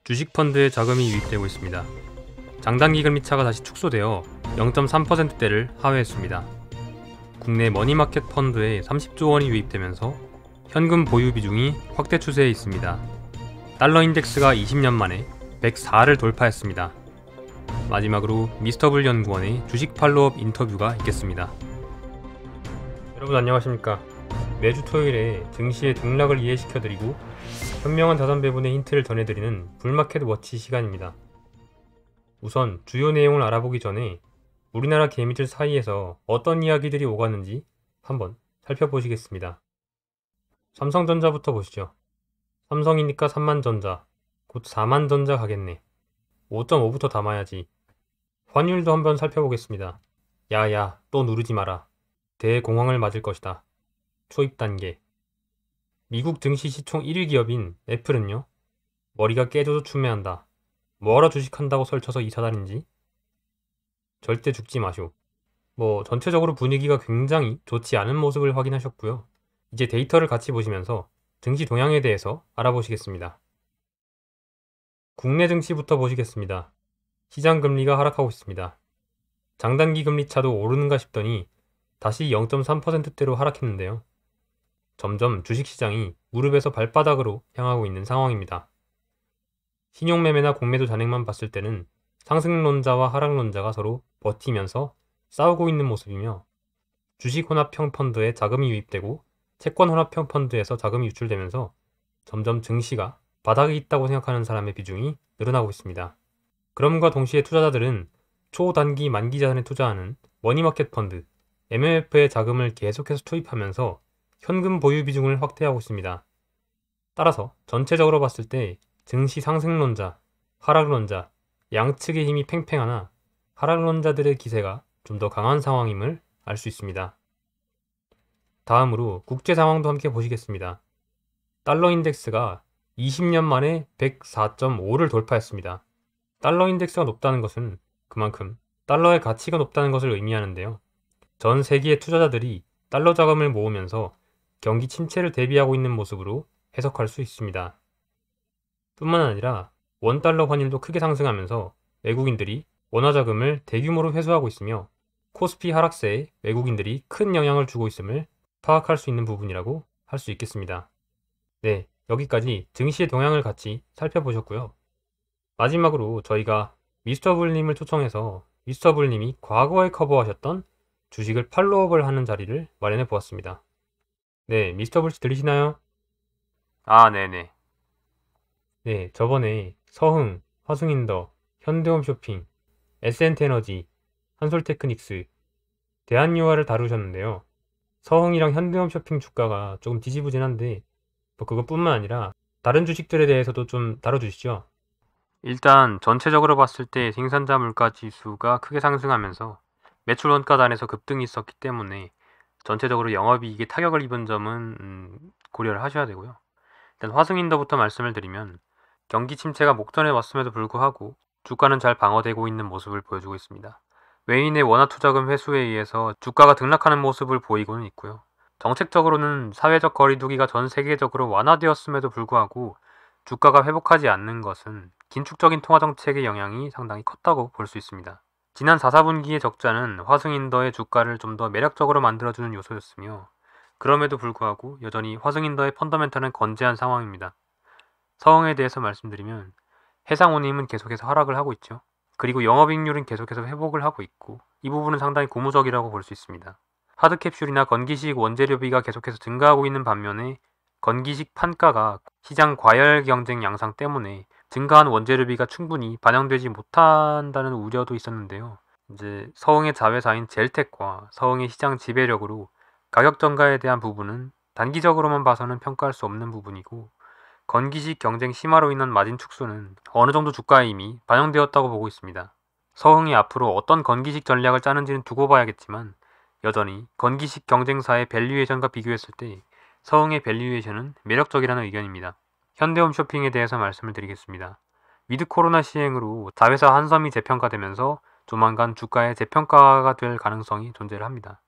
주식펀드에 자금이 유입되고 있습니다. 장단기 금리차가 다시 축소되어 0.3%대를 하회했습니다. 국내 머니마켓 펀드에 30조 원이 유입되면서 현금 보유 비중이 확대 추세에 있습니다. 달러 인덱스가 20년 만에 104를 돌파했습니다. 마지막으로 미스터블 연구원의 주식 팔로업 인터뷰가 있겠습니다. 여러분 안녕하십니까. 매주 토요일에 증시의 등락을 이해시켜드리고 현명한 자산 배분의 힌트를 전해드리는 불마켓 워치 시간입니다. 우선 주요 내용을 알아보기 전에 우리나라 개미들 사이에서 어떤 이야기들이 오갔는지 한번 살펴보시겠습니다. 삼성전자부터 보시죠. 삼성이니까 3만전자, 곧 4만전자 가겠네. 5.5부터 담아야지. 환율도 한번 살펴보겠습니다. 야야, 또 누르지 마라. 대공황을 맞을 것이다. 초입 단계. 미국 증시 시총 1위 기업인 애플은요, 머리가 깨져도 춤매한다. 뭐하러 주식한다고 설쳐서 이 사단인지? 절대 죽지 마쇼. 전체적으로 분위기가 굉장히 좋지 않은 모습을 확인하셨고요. 이제 데이터를 같이 보시면서 증시 동향에 대해서 알아보시겠습니다. 국내 증시부터 보시겠습니다. 시장 금리가 하락하고 있습니다. 장단기 금리 차도 오르는가 싶더니 다시 0.3%대로 하락했는데요. 점점 주식시장이 무릎에서 발바닥으로 향하고 있는 상황입니다. 신용매매나 공매도 잔액만 봤을 때는 상승론자와 하락론자가 서로 버티면서 싸우고 있는 모습이며, 주식혼합형 펀드에 자금이 유입되고 채권혼합형 펀드에서 자금이 유출되면서 점점 증시가 바닥에 있다고 생각하는 사람의 비중이 늘어나고 있습니다. 그럼과 동시에 투자자들은 초단기 만기 자산에 투자하는 머니마켓 펀드, MMF에 자금을 계속해서 투입하면서 현금 보유 비중을 확대하고 있습니다. 따라서 전체적으로 봤을 때 증시 상승론자, 하락론자, 양측의 힘이 팽팽하나 하락론자들의 기세가 좀 더 강한 상황임을 알 수 있습니다. 다음으로 국제 상황도 함께 보시겠습니다. 달러 인덱스가 20년 만에 104.5를 돌파했습니다. 달러 인덱스가 높다는 것은 그만큼 달러의 가치가 높다는 것을 의미하는데요. 전 세계의 투자자들이 달러 자금을 모으면서 경기 침체를 대비하고 있는 모습으로 해석할 수 있습니다. 뿐만 아니라 원달러 환율도 크게 상승하면서 외국인들이 원화 자금을 대규모로 회수하고 있으며, 코스피 하락세에 외국인들이 큰 영향을 주고 있음을 파악할 수 있는 부분이라고 할 수 있겠습니다. 네, 여기까지 증시의 동향을 같이 살펴보셨고요. 마지막으로 저희가 미스터블님을 초청해서 미스터블님이 과거에 커버하셨던 주식을 팔로업을 하는 자리를 마련해 보았습니다. 네, 미스터블씨 들리시나요? 네네. 네, 저번에 서흥, 화승인더, 현대홈쇼핑, 에센트에너지, 한솔테크닉스, 대한유화를 다루셨는데요. 서흥이랑 현대홈쇼핑 주가가 조금 뒤지부진한데 그것뿐만 아니라 다른 주식들에 대해서도 좀 다뤄주시죠. 일단 전체적으로 봤을 때 생산자 물가 지수가 크게 상승하면서 매출 원가단에서 급등이 있었기 때문에 전체적으로 영업이익에 타격을 입은 점은 고려를 하셔야 되고요. 일단 화승인더부터 말씀을 드리면 경기 침체가 목전에 왔음에도 불구하고 주가는 잘 방어되고 있는 모습을 보여주고 있습니다. 외인의 원화 투자금 회수에 의해서 주가가 등락하는 모습을 보이고는 있고요. 정책적으로는 사회적 거리두기가 전 세계적으로 완화되었음에도 불구하고 주가가 회복하지 않는 것은 긴축적인 통화정책의 영향이 상당히 컸다고 볼 수 있습니다. 지난 4, 4분기의 적자는 화승인더의 주가를 좀 더 매력적으로 만들어주는 요소였으며, 그럼에도 불구하고 여전히 화승인더의 펀더멘털은 건재한 상황입니다. 서흥에 대해서 말씀드리면 해상운임은 계속해서 하락을 하고 있죠. 그리고 영업이익률은 계속해서 회복을 하고 있고, 이 부분은 상당히 고무적이라고 볼 수 있습니다. 하드캡슐이나 건기식 원재료비가 계속해서 증가하고 있는 반면에 건기식 판가가 시장 과열 경쟁 양상 때문에 증가한 원재료비가 충분히 반영되지 못한다는 우려도 있었는데요. 이제 서흥의 자회사인 젤텍과 서흥의 시장 지배력으로 가격 전가에 대한 부분은 단기적으로만 봐서는 평가할 수 없는 부분이고, 건기식 경쟁 심화로 인한 마진 축소는 어느 정도 주가에 이미 반영되었다고 보고 있습니다. 서흥이 앞으로 어떤 건기식 전략을 짜는지는 두고 봐야겠지만, 여전히 건기식 경쟁사의 밸류에이션과 비교했을 때 서흥의 밸류에이션은 매력적이라는 의견입니다. 현대홈쇼핑에 대해서 말씀을 드리겠습니다. 위드 코로나 시행으로 자회사 한섬이 재평가되면서 조만간 주가의 재평가가 될 가능성이 존재를 합니다.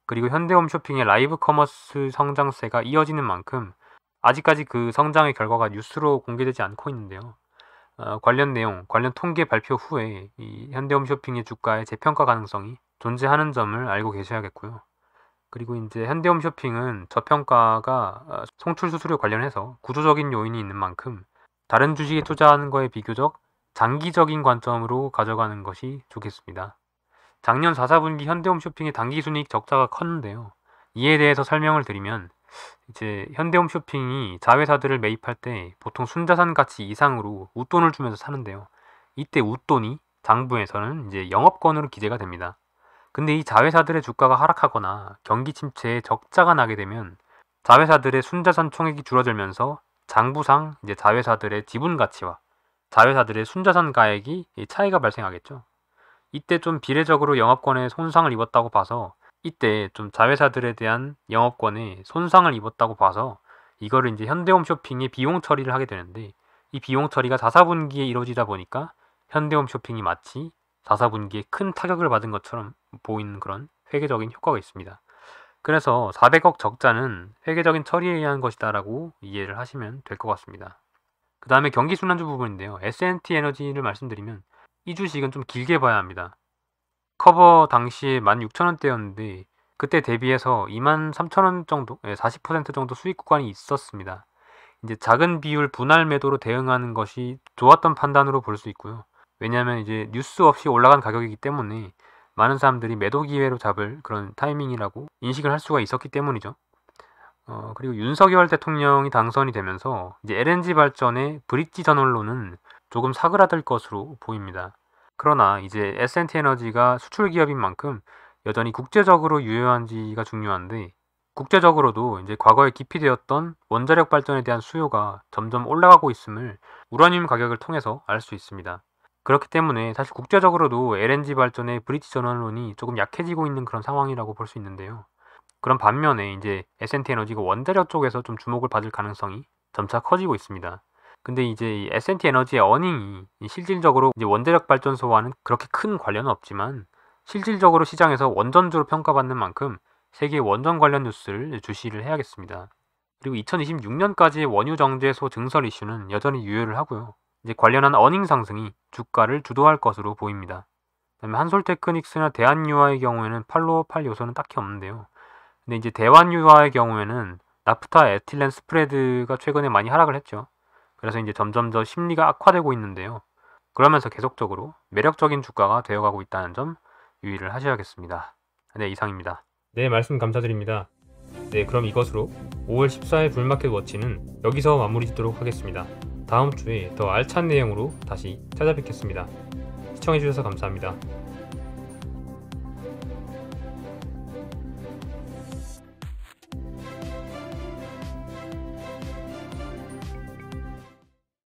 그리고 현대홈쇼핑의 라이브 커머스 성장세가 이어지는 만큼 아직까지 그 성장의 결과가 뉴스로 공개되지 않고 있는데요. 관련 내용, 관련 통계 발표 후에 이 현대홈쇼핑의 주가의 재평가 가능성이 존재하는 점을 알고 계셔야겠고요. 그리고 이제 현대홈쇼핑은 저평가가 송출 수수료 관련해서 구조적인 요인이 있는 만큼 다른 주식에 투자하는 거에 비교적 장기적인 관점으로 가져가는 것이 좋겠습니다. 작년 4사분기 현대홈쇼핑의 당기순이익 적자가 컸는데요. 이에 대해서 설명을 드리면 이제 현대홈쇼핑이 자회사들을 매입할 때 보통 순자산 가치 이상으로 웃돈을 주면서 사는데요. 이때 웃돈이 장부에서는 이제 영업권으로 기재가 됩니다. 근데 이 자회사들의 주가가 하락하거나 경기 침체에 적자가 나게 되면 자회사들의 순자산 총액이 줄어들면서 장부상 이제 자회사들의 지분 가치와 자회사들의 순자산 가액이 차이가 발생하겠죠. 이때 좀 비례적으로 영업권에 손상을 입었다고 봐서 이때 좀 자회사들에 대한 영업권에 손상을 입었다고 봐서 이거를 이제 현대홈쇼핑의 비용 처리를 하게 되는데 이 비용 처리가 4사분기에 이루어지다 보니까 현대홈쇼핑이 마치 4사분기에 큰 타격을 받은 것처럼 보이는 그런 회계적인 효과가 있습니다. 그래서 400억 적자는 회계적인 처리에 의한 것이다 라고 이해를 하시면 될 것 같습니다. 그 다음에 경기순환주 부분인데요. S&T에너지를 말씀드리면 이 주식은 좀 길게 봐야 합니다. 커버 당시에 16,000원대였는데 그때 대비해서 23,000원 정도, 40% 정도 수익 구간이 있었습니다. 이제 작은 비율 분할 매도로 대응하는 것이 좋았던 판단으로 볼 수 있고요. 왜냐하면 이제 뉴스 없이 올라간 가격이기 때문에 많은 사람들이 매도 기회로 잡을 그런 타이밍이라고 인식을 할 수가 있었기 때문이죠. 그리고 윤석열 대통령이 당선이 되면서 이제 LNG 발전의 브릿지 전원로는 조금 사그라들 것으로 보입니다. 그러나 이제 S&T에너지가 수출 기업인 만큼 여전히 국제적으로 유효한지가 중요한데 국제적으로도 이제 과거에 기피되었던 원자력 발전에 대한 수요가 점점 올라가고 있음을 우라늄 가격을 통해서 알 수 있습니다. 그렇기 때문에 사실 국제적으로도 LNG 발전의 브릿지 전환론이 조금 약해지고 있는 그런 상황이라고 볼 수 있는데요. 그런 반면에 이제 S&T에너지가 원자력 쪽에서 좀 주목을 받을 가능성이 점차 커지고 있습니다. 근데 이제 이 S&T에너지의 어닝이 실질적으로 이제 원자력 발전소와는 그렇게 큰 관련은 없지만 실질적으로 시장에서 원전주로 평가받는 만큼 세계 원전 관련 뉴스를 주시를 해야겠습니다. 그리고 2026년까지의 원유정제소 증설 이슈는 여전히 유효를 하고요. 이제 관련한 어닝 상승이 주가를 주도할 것으로 보입니다. 그다음에 한솔테크닉스나 대한유화의 경우에는 팔로우팔 요소는 딱히 없는데요. 근데 이제 대환유화의 경우에는 나프타 에틸렌 스프레드가 최근에 많이 하락을 했죠. 그래서 이제 점점 더 심리가 악화되고 있는데요. 그러면서 계속적으로 매력적인 주가가 되어가고 있다는 점 유의를 하셔야겠습니다. 네, 이상입니다. 네, 말씀 감사드립니다. 네, 그럼 이것으로 5월 14일 불마켓 워치는 여기서 마무리 짓도록 하겠습니다. 다음 주에 더 알찬 내용으로 다시 찾아뵙겠습니다. 시청해주셔서 감사합니다.